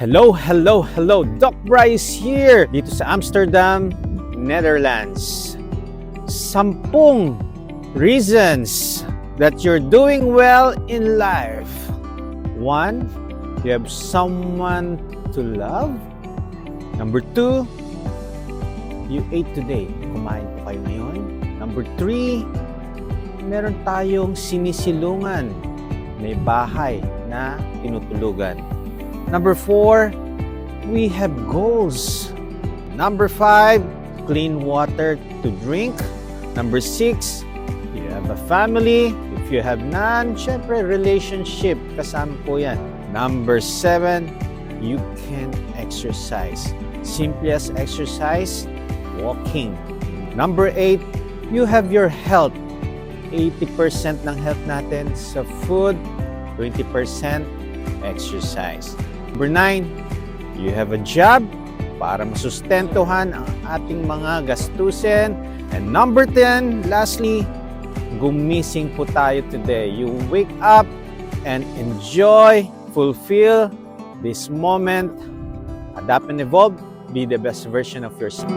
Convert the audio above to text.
Hello, hello, hello! Doc Bryce here! Dito sa Amsterdam, Netherlands. 10 reasons that you're doing well in life. 1, you have someone to love. Number 2, you ate today. Kumain po kayo ngayon. Number 3, meron tayong sinisilungan. May bahay na tinutulugan. Number 4, we have goals. Number 5, clean water to drink. Number 6, you have a family. If you have none, syempre relationship, kasama po yan. Number 7, you can exercise. Simply as exercise, walking. Number 8, you have your health. 80% ng health natin sa food, 20% exercise. Number 9, you have a job para masustentuhan ang ating mga gastusin. And number 10, lastly, gumising po tayo today. You wake up and enjoy, fulfill this moment, adapt and evolve, be the best version of yourself.